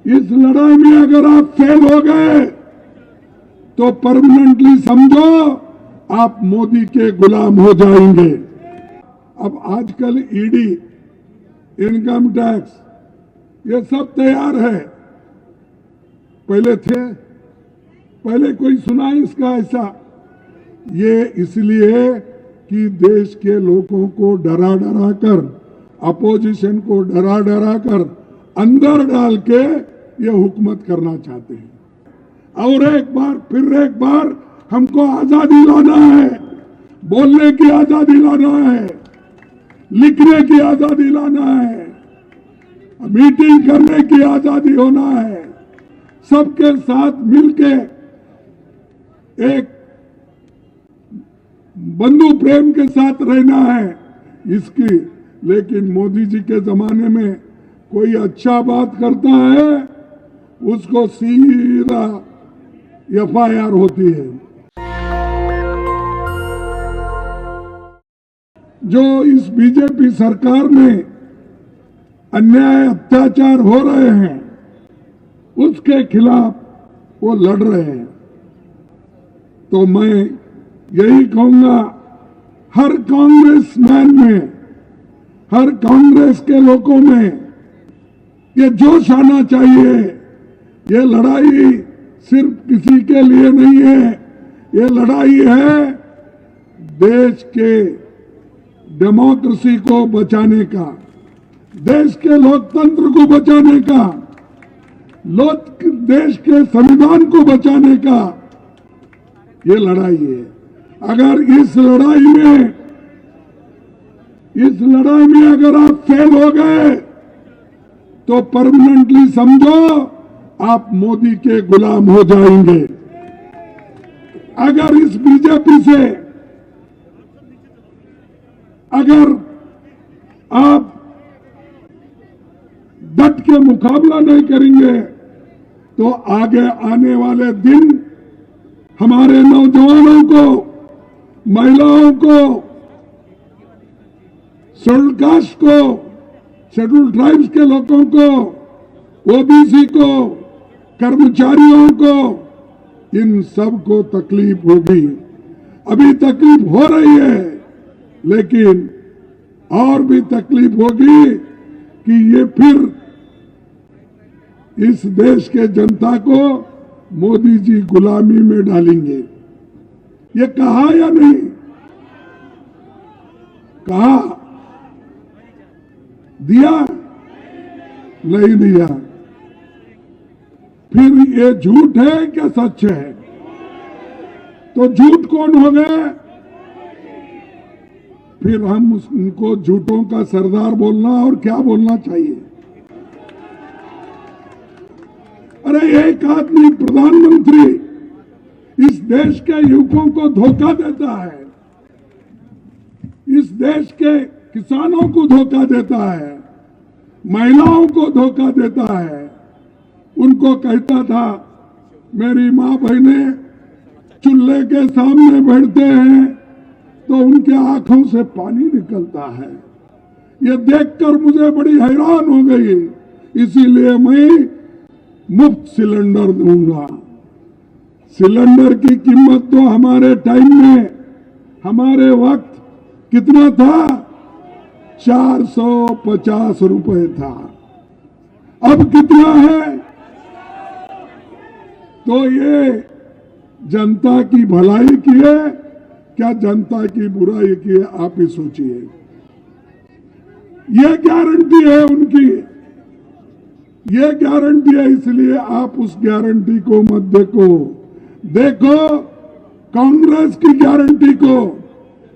इस लड़ाई में अगर आप फेल हो गए तो परमानेंटली समझो आप मोदी के गुलाम हो जाएंगे। अब आजकल ईडी, इनकम टैक्स, ये सब तैयार है। पहले कोई सुना इसका ऐसा? ये इसलिए कि देश के लोगों को डरा डरा कर, अपोजिशन को डरा डरा कर अंदर डाल के ये हुकूमत करना चाहते हैं। और फिर एक बार हमको आजादी लाना है, बोलने की आजादी लाना है, लिखने की आजादी लाना है, मीटिंग करने की आजादी होना है, सबके साथ मिलके एक बंधु प्रेम के साथ रहना है इसकी। लेकिन मोदी जी के जमाने में कोई अच्छा बात करता है उसको सीधा FIR होती है। जो इस बीजेपी सरकार में अन्याय अत्याचार हो रहे हैं उसके खिलाफ वो लड़ रहे हैं। तो मैं यही कहूंगा, हर कांग्रेसमैन में, हर कांग्रेस के लोगों में ये जोश आना चाहिए। ये लड़ाई सिर्फ किसी के लिए नहीं है, ये लड़ाई है देश के डेमोक्रेसी को बचाने का, देश के लोकतंत्र को बचाने का, देश के संविधान को बचाने का ये लड़ाई है। अगर इस लड़ाई में अगर आप फेल हो गए तो परमानेंटली समझो आप मोदी के गुलाम हो जाएंगे। अगर इस बीजेपी से अगर आप डट के मुकाबला नहीं करेंगे तो आगे आने वाले दिन हमारे नौजवानों को, महिलाओं को, शेड्यूल कास्ट को, शेड्यूल ट्राइब्स के लोगों को, OBC को, कर्मचारियों को, इन सब को तकलीफ होगी। अभी तकलीफ हो रही है लेकिन और भी तकलीफ होगी कि ये फिर इस देश के जनता को मोदी जी गुलामी में डालेंगे। ये कहा या नहीं कहा? दिया नहीं दिया? फिर ये झूठ है क्या सच है? तो झूठ कौन हो गए? फिर हम उनको झूठों का सरदार बोलना और क्या बोलना चाहिए? अरे एक आदमी प्रधानमंत्री इस देश के युवकों को धोखा देता है, इस देश के किसानों को धोखा देता है, महिलाओं को धोखा देता है। उनको कहता था मेरी माँ बहनें चूल्हे के सामने बैठते हैं तो उनके आंखों से पानी निकलता है। ये देखकर मुझे बड़ी हैरान हो गई, इसीलिए मैं मुफ्त सिलेंडर दूंगा। सिलेंडर की कीमत तो हमारे टाइम में, हमारे वक्त कितना था? 450 रुपए था। अब कितना है? तो ये जनता की भलाई की है क्या जनता की बुराई की है? आप ही सोचिए। ये गारंटी है उनकी, ये गारंटी है, इसलिए आप उस गारंटी को मत देखो कांग्रेस की गारंटी को।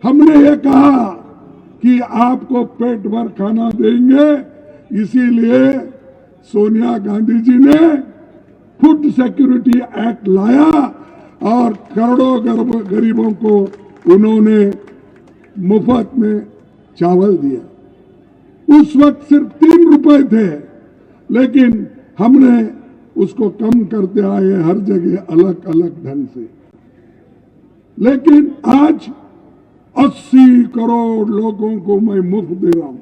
हमने ये कहा कि आपको पेट भर खाना देंगे, इसीलिए सोनिया गांधी जी ने फूड सिक्योरिटी एक्ट लाया और करोड़ों गरीबों को उन्होंने मुफ्त में चावल दिया। उस वक्त सिर्फ 3 रुपए थे, लेकिन हमने उसको कम करते आए हर जगह अलग अलग ढंग से। लेकिन आज 80 करोड़ लोगों को मैं मुफ्त दे रहा हूं।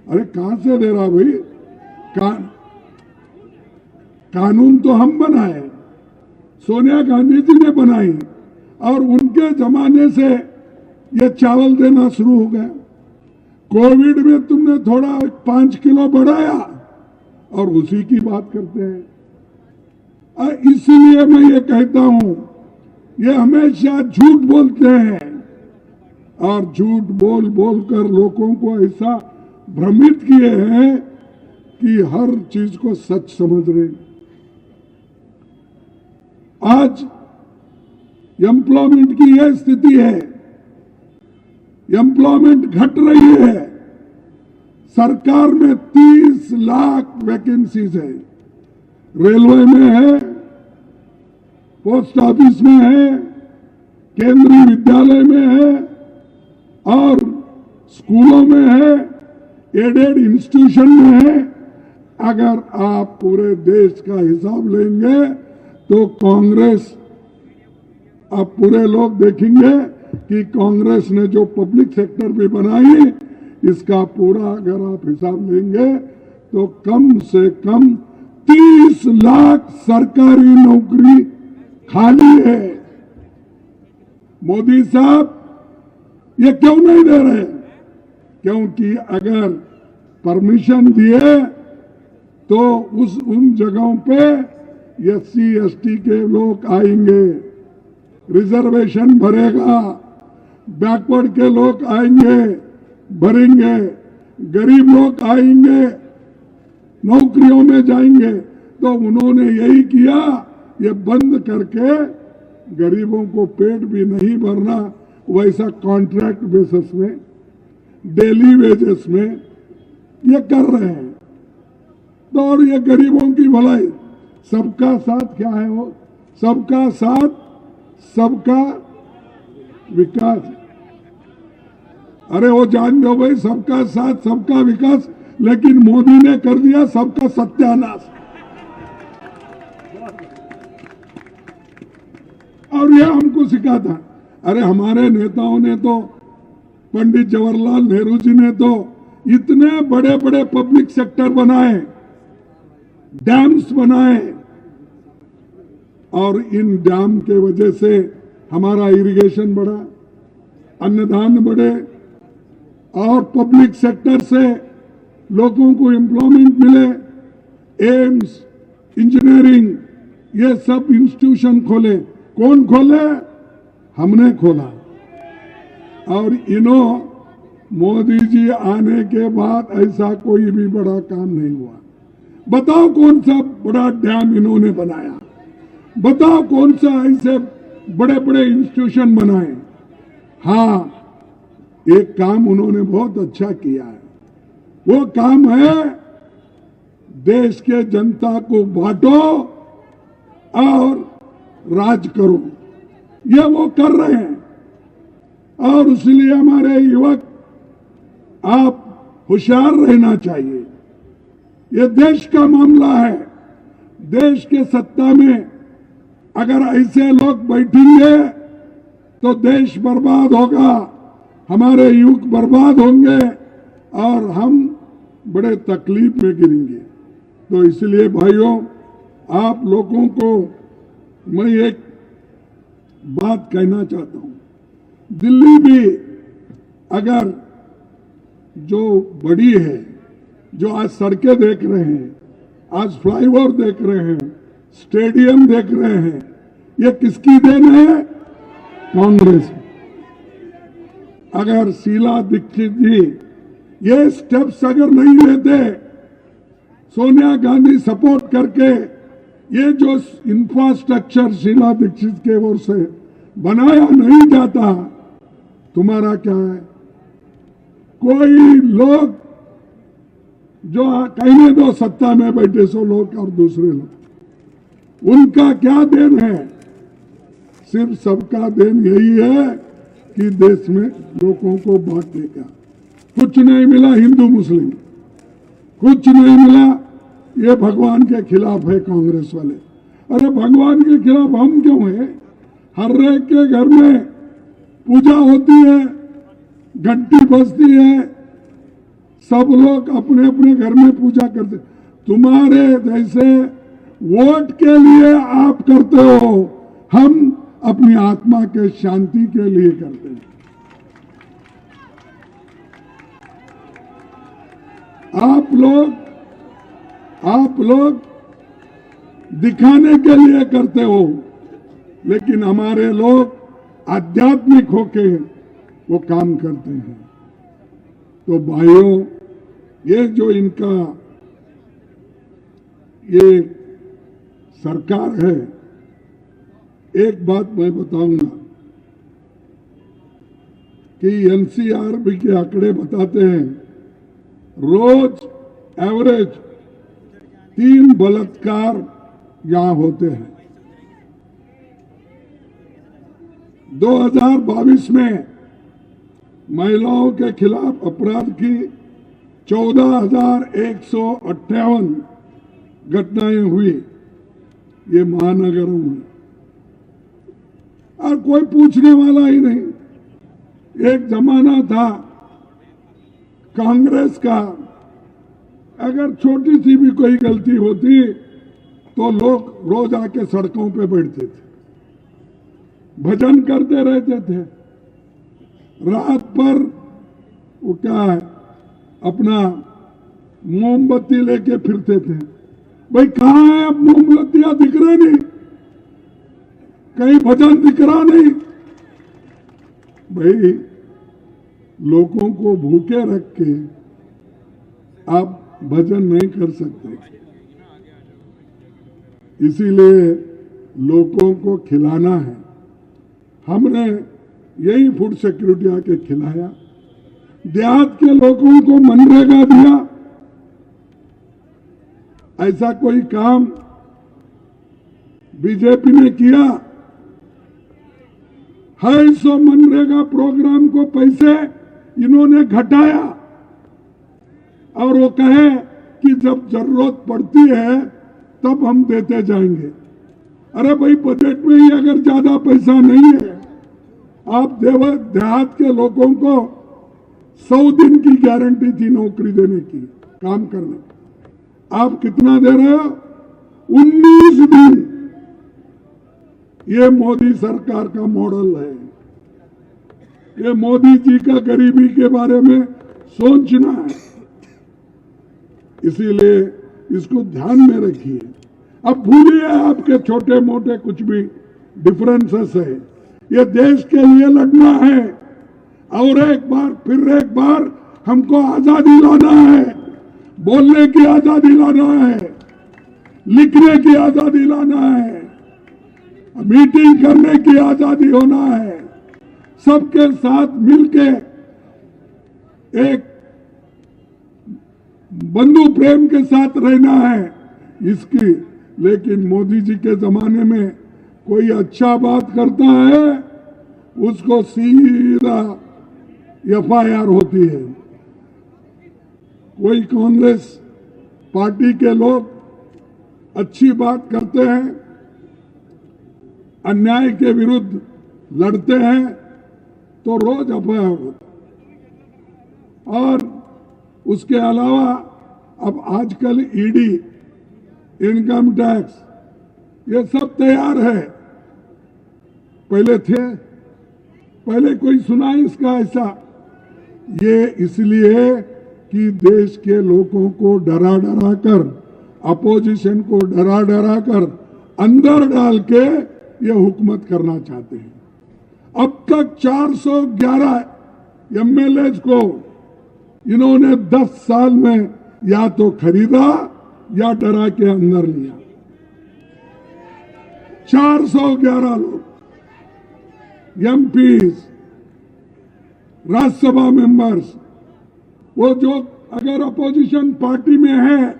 अरे कहां से दे रहा भाई? कानून तो हम बनाए, सोनिया गांधी जी ने बनाई, और उनके जमाने से ये चावल देना शुरू हो गया। कोविड में तुमने थोड़ा 5 किलो बढ़ाया और उसी की बात करते हैं। इसलिए मैं ये कहता हूं, ये हमेशा झूठ बोलते हैं और झूठ बोल बोल कर लोगों को ऐसा भ्रमित किए हैं कि हर चीज को सच समझ रहे। आज एम्प्लॉयमेंट की यह स्थिति है, एम्प्लॉयमेंट घट रही है। सरकार में 30 लाख वैकेंसीज है, रेलवे में है, पोस्ट ऑफिस में है, केंद्रीय विद्यालय में है और स्कूलों में है, एडेड इंस्टीट्यूशन में है। अगर आप पूरे देश का हिसाब लेंगे तो कांग्रेस, आप पूरे लोग देखेंगे कि कांग्रेस ने जो पब्लिक सेक्टर भी बनाई, इसका पूरा अगर आप हिसाब लेंगे तो कम से कम 30 लाख सरकारी नौकरी खाली है। मोदी साहब ये क्यों नहीं दे रहे? क्योंकि अगर परमिशन दिए तो उन जगहों पे SC ST के लोग आएंगे, रिजर्वेशन भरेगा, बैकवर्ड के लोग आएंगे, भरेंगे, गरीब लोग आएंगे, नौकरियों में जाएंगे। तो उन्होंने यही किया, ये बंद करके गरीबों को पेट भी नहीं भरना, वैसा कॉन्ट्रैक्ट बेसिस में, डेली वेजेस में ये कर रहे हैं। तो और ये गरीबों की भलाई, सबका साथ क्या है? वो सबका साथ सबका विकास। अरे वो जान दो भाई, सबका साथ सबका विकास, लेकिन मोदी ने कर दिया सबका सत्यानाश। और ये हमको सिखाता। अरे हमारे नेताओं ने तो, पंडित जवाहरलाल नेहरू जी ने तो इतने बड़े बड़े पब्लिक सेक्टर बनाए, डैम्स बनाए, और इन डैम के वजह से हमारा इरिगेशन बढ़ा, अन्नदान बढ़े, और पब्लिक सेक्टर से लोगों को एम्प्लॉयमेंट मिले। एम्स, इंजीनियरिंग, ये सब इंस्टीट्यूशन खोले। कौन खोले? हमने खोला। और मोदी जी आने के बाद ऐसा कोई भी बड़ा काम नहीं हुआ। बताओ कौन सा बड़ा डैम इन्होंने बनाया? बताओ कौन सा ऐसे बड़े बड़े इंस्टीट्यूशन बनाए? हाँ, एक काम उन्होंने बहुत अच्छा किया है। वो काम है देश के जनता को बांटो और राज करो। ये वो कर रहे हैं। और इसलिए हमारे युवक, आप होशियार रहना चाहिए। ये देश का मामला है। देश के सत्ता में अगर ऐसे लोग बैठेंगे तो देश बर्बाद होगा, हमारे युवक बर्बाद होंगे और हम बड़े तकलीफ में गिरेंगे। तो इसलिए भाइयों, आप लोगों को मैं एक बात कहना चाहता हूं। दिल्ली भी अगर जो बड़ी है, जो आज सड़कें देख रहे हैं, आज फ्लाईओवर देख रहे हैं, स्टेडियम देख रहे हैं, ये किसकी देन है? कांग्रेस। अगर शीला दीक्षित जी ये स्टेप्स अगर नहीं लेते, सोनिया गांधी सपोर्ट करके ये जो इंफ्रास्ट्रक्चर शीला दीक्षित के ओर से बनाया नहीं जाता, तुम्हारा क्या है? कोई लोग जो कहने दो सत्ता में बैठे सो लोग और दूसरे लोग, उनका क्या देन है? सिर्फ सबका देन यही है कि देश में लोगों को बांटने का। कुछ नहीं मिला हिंदू मुस्लिम, कुछ नहीं मिला। ये भगवान के खिलाफ है कांग्रेस वाले। अरे भगवान के खिलाफ हम क्यों हैं? हर एक के घर में पूजा होती है, घंटी बजती है, सब लोग अपने अपने घर में पूजा करते। तुम्हारे जैसे वोट के लिए आप करते हो, हम अपनी आत्मा के शांति के लिए करते हैं। आप लोग दिखाने के लिए करते हो, लेकिन हमारे लोग आध्यात्मिक होके वो काम करते हैं। तो भाइयों, ये जो इनका ये सरकार है, एक बात मैं बताऊंगा कि एनसीआरबी के आंकड़े बताते हैं रोज एवरेज 3 बलात्कार यहां होते हैं। 2022 में महिलाओं के खिलाफ अपराध की 14,158 घटनाएं हुई ये महानगरों में, और कोई पूछने वाला ही नहीं। एक जमाना था कांग्रेस का, अगर छोटी सी भी कोई गलती होती तो लोग रोज आके सड़कों पे बैठते थे, भजन करते रहते थे, रात पर वो क्या है अपना मोमबत्ती लेके फिरते थे। भाई कहाँ है अब मोमबत्तियां? दिख रहे नहीं, कहीं भजन दिख रहा नहीं। भाई लोगों को भूखे रख के आप भजन नहीं कर सकते, इसीलिए लोगों को खिलाना है। हमने यही फूड सिक्योरिटी आके खिलाया, देहात के लोगों को मनरेगा दिया। ऐसा कोई काम बीजेपी ने किया है? सो मनरेगा प्रोग्राम को पैसे इन्होंने घटाया और वो कहे कि जब जरूरत पड़ती है तब हम देते जाएंगे। अरे भाई, बजट में ही अगर ज्यादा पैसा नहीं है, आप देहात के लोगों को 100 दिन की गारंटी थी नौकरी देने की, काम करने, आप कितना दे रहे हो? 19 दिन। ये मोदी सरकार का मॉडल है। ये मोदी जी का गरीबी के बारे में सोचना है, इसीलिए इसको ध्यान में रखिए। अब भूलिए आपके छोटे मोटे कुछ भी डिफरेंसेस है, ये देश के लिए लड़ना है और फिर एक बार हमको आजादी लाना है, बोलने की आजादी लाना है, लिखने की आजादी लाना है, मीटिंग करने की आजादी होना है, सबके साथ मिलके एक बंधु प्रेम के साथ रहना है इसकी। लेकिन मोदी जी के जमाने में कोई अच्छा बात करता है उसको सीधा FIR होती है। कोई कांग्रेस पार्टी के लोग अच्छी बात करते हैं, अन्याय के विरुद्ध लड़ते हैं तो रोज FIR होता है। और उसके अलावा अब आजकल ED, इनकम टैक्स, ये सब तैयार है। पहले कोई सुना इसका ऐसा? ये इसलिए कि देश के लोगों को डरा डरा कर, अपोजिशन को डरा डरा कर अंदर डाल के ये हुकूमत करना चाहते हैं। अब तक 411 MLAs को इन्होंने 10 साल में या तो खरीदा या डरा के अंदर लिया। 411 लोग MPs, राज्यसभा मेंबर्स, वो जो अगर अपोजिशन पार्टी में है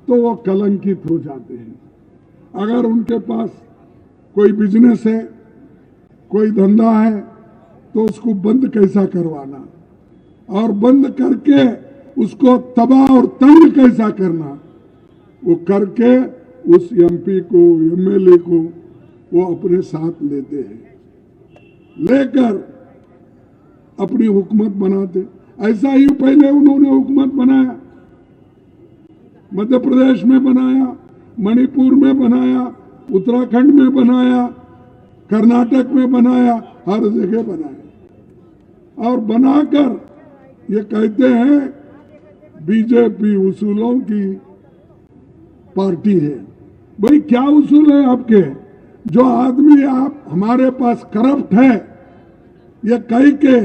तो वो कलंकित हो जाते हैं। अगर उनके पास कोई बिजनेस है, कोई धंधा है, तो उसको बंद कैसा करवाना और बंद करके उसको तबाह और तंग कैसा करना, वो करके उस MP को, MLA को वो अपने साथ लेते हैं, लेकर अपनी हुकूमत बनाते। ऐसा ही पहले उन्होंने हुकूमत बनाया, मध्य प्रदेश में बनाया, मणिपुर में बनाया, उत्तराखंड में बनाया, कर्नाटक में बनाया, हर जगह बनाया। और बनाकर ये कहते हैं बीजेपी उसूलों की पार्टी है। भाई क्या उसूल है आपके? जो आदमी आप हमारे पास करप्ट है ये कह के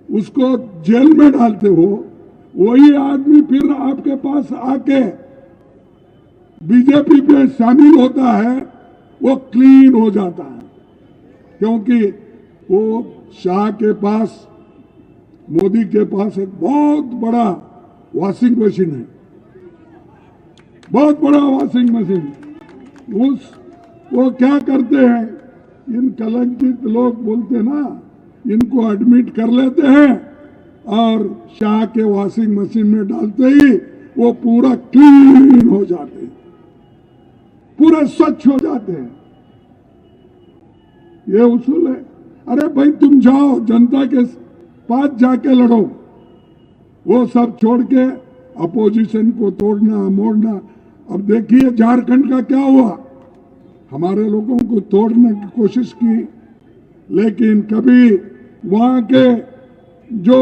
उसको जेल में डालते हो, वही आदमी फिर आपके पास आके बीजेपी में शामिल होता है, वो क्लीन हो जाता है। क्योंकि वो शाह के पास, मोदी के पास एक बहुत बड़ा वॉशिंग मशीन है, बहुत बड़ा वॉशिंग मशीन। वो क्या करते हैं, इन कलंकित लोग बोलते ना, इनको एडमिट कर लेते हैं और शाह के वॉशिंग मशीन में डालते ही वो पूरा क्लीन हो जाते हैं, पूरे स्वच्छ हो जाते हैं। ये उसूल है। अरे भाई तुम जाओ जनता के पास जाके लड़ो, वो सब छोड़ के अपोजिशन को तोड़ना मोड़ना। अब देखिए झारखंड का क्या हुआ, हमारे लोगों को तोड़ने की कोशिश की, लेकिन कभी वहां के जो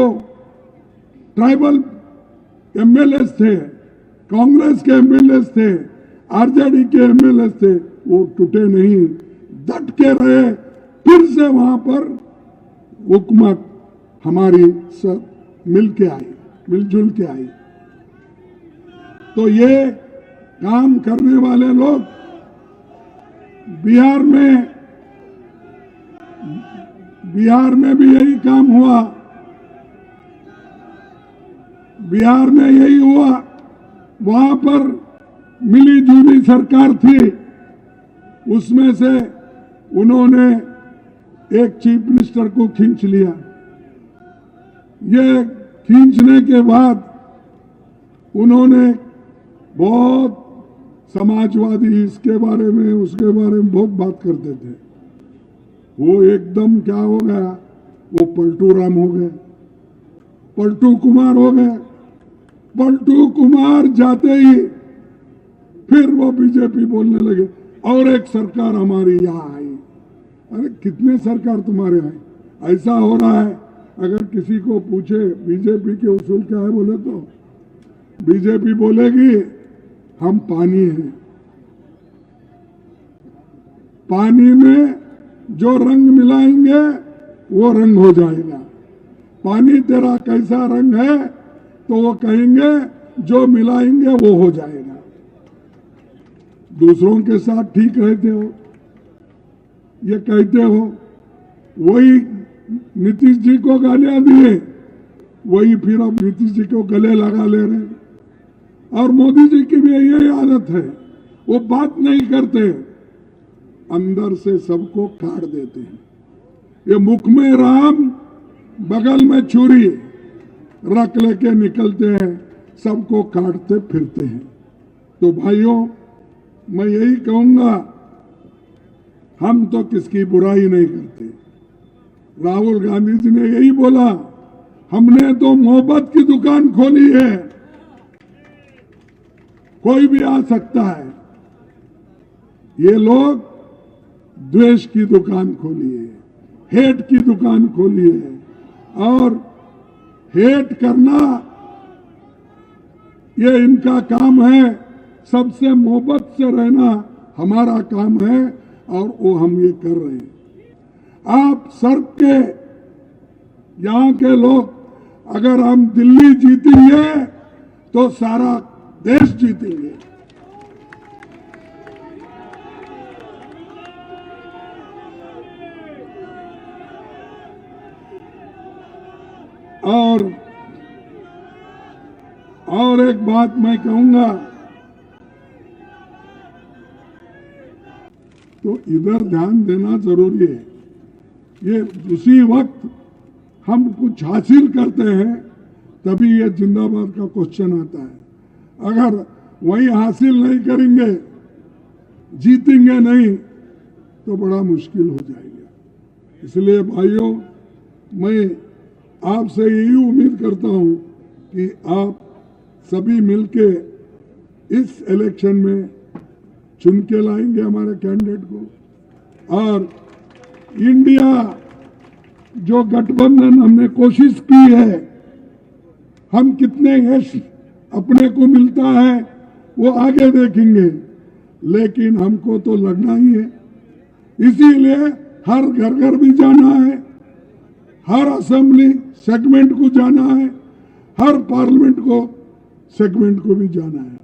ट्राइबल एमएलए थे, कांग्रेस के एमएलए थे, आरजेडी के एमएलए थे, वो टूटे नहीं, डट के रहे। फिर से वहां पर हुकूमत हमारी सब मिल के आई, मिलजुल के आई। तो ये काम करने वाले लोग बिहार में भी यही काम हुआ, बिहार में यही हुआ। वहां पर मिली जुली सरकार थी, उसमें से उन्होंने एक चीफ मिनिस्टर को खींच लिया। ये खींचने के बाद उन्होंने बहुत समाजवादी इसके बारे में उसके बारे में बहुत बात करते थे। वो एकदम क्या हो गया, वो पलटू राम हो गए, पलटू कुमार हो गए। पलटू कुमार जाते ही फिर वो बीजेपी बोलने लगे और एक सरकार हमारी यहाँ आई। अरे कितने सरकार तुम्हारे हैं? ऐसा हो रहा है, अगर किसी को पूछे बीजेपी के उसूल क्या है बोले तो बीजेपी बोलेगी हम पानी हैं, पानी में जो रंग मिलाएंगे वो रंग हो जाएगा। पानी तेरा कैसा रंग है तो वो कहेंगे जो मिलाएंगे वो हो जाएगा। दूसरों के साथ ठीक रहते हो, ये कहते हो, वही नीतीश जी को गालियां दिए, वही फिर अब नीतीश जी को गले लगा ले रहे हैं। और मोदी जी की भी यही आदत है, वो बात नहीं करते, अंदर से सबको काट देते हैं। ये मुख में राम बगल में छुरी रख लेके निकलते हैं, सबको काटते फिरते हैं। तो भाइयों मैं यही कहूंगा, हम तो किसकी बुराई नहीं करते। राहुल गांधी जी ने यही बोला, हमने तो मोहब्बत की दुकान खोली है, कोई भी आ सकता है। ये लोग द्वेष की दुकान खोली है, हेट की दुकान खोली है, और हेट करना ये इनका काम है। सबसे मोहब्बत से रहना हमारा काम है और वो हम ये कर रहे हैं। आप सर्व के यहाँ के लोग, अगर हम दिल्ली जीतेंगे तो सारा देश जीतेंगे। और एक बात मैं कहूंगा, तो इधर ध्यान देना जरूरी है। ये उसी वक्त हम कुछ हासिल करते हैं तभी ये जिंदाबाद का क्वेश्चन आता है। अगर वही हासिल नहीं करेंगे, जीतेंगे नहीं, तो बड़ा मुश्किल हो जाएगा। इसलिए भाइयों मैं आपसे यही उम्मीद करता हूं कि आप सभी मिलके इस इलेक्शन में चुन के लाएंगे हमारे कैंडिडेट को। और इंडिया जो गठबंधन हमने कोशिश की है, हम कितने यश अपने को मिलता है वो आगे देखेंगे, लेकिन हमको तो लड़ना ही है। इसीलिए हर घर घर भी जाना है, हर असेंबली सेगमेंट को जाना है, हर पार्लियामेंट को सेगमेंट को भी जाना है।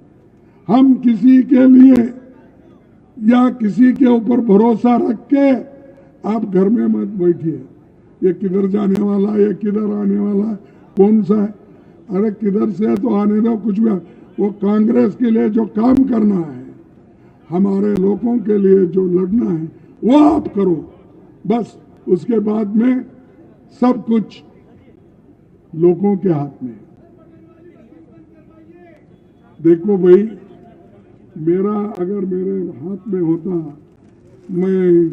हम किसी के लिए या किसी के ऊपर भरोसा रख के आप घर में मत बैठिए, ये किधर जाने वाला है, ये किधर आने वाला है, कौन सा है। अरे किधर से तो आने दो, कुछ भी। वो कांग्रेस के लिए जो काम करना है, हमारे लोगों के लिए जो लड़ना है, वो आप करो बस। उसके बाद में सब कुछ लोगों के हाथ में। देखो भाई, मेरा अगर मेरे हाथ में होता, मैं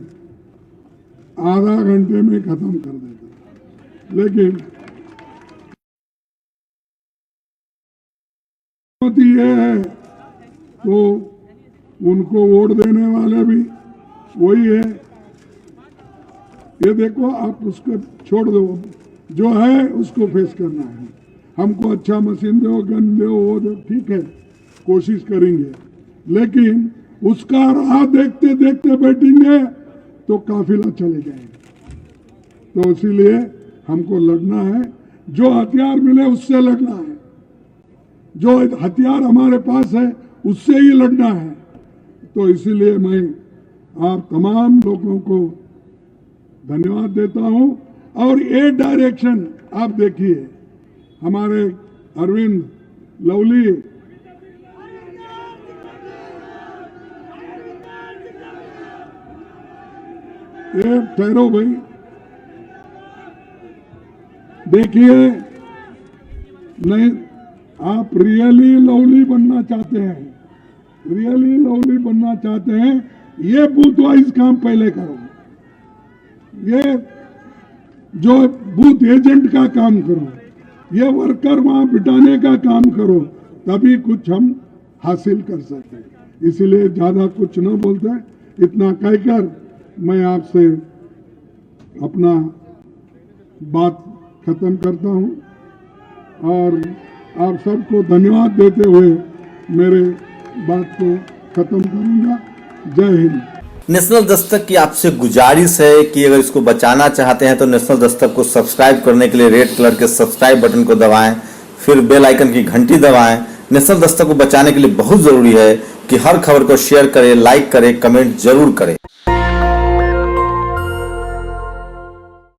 आधा घंटे में खत्म कर देता, लेकिन ये है तो उनको वोट देने वाले भी वही है। ये देखो, आप उसको छोड़ दो, जो है उसको फेस करना है। हमको अच्छा मशीन दो, गन दो, वो दो, ठीक है, कोशिश करेंगे, लेकिन उसका राह देखते देखते बैठेंगे तो काफिला चले जाएगा। तो इसीलिए हमको लड़ना है, जो हथियार मिले उससे लड़ना है, जो हथियार हमारे पास है उससे ही लड़ना है। तो इसीलिए मैं आप तमाम लोगों को धन्यवाद देता हूं। और ये डायरेक्शन आप देखिए, हमारे अरविंद लवली ये ठहरो भाई, देखिए, नहीं आप रियली लवली बनना चाहते हैं, रियली लवली बनना चाहते हैं, ये बूथ वाइज काम पहले करो, ये जो बूथ एजेंट का काम करो, ये वर्कर वहां बिठाने का काम करो, तभी कुछ हम हासिल कर सकते। इसलिए ज्यादा कुछ न बोलते, इतना कहकर मैं आपसे अपना बात खत्म करता हूं और आप सबको धन्यवाद देते हुए मेरे बात को खत्म करूंगा। जय हिंद। नेशनल दस्तक की आपसे गुजारिश है कि अगर इसको बचाना चाहते हैं तो नेशनल दस्तक को सब्सक्राइब करने के लिए रेड कलर के सब्सक्राइब बटन को दबाएं, फिर बेल आइकन की घंटी दबाएं। नेशनल दस्तक को बचाने के लिए बहुत जरूरी है कि हर खबर को शेयर करें, लाइक करें, कमेंट जरूर करें।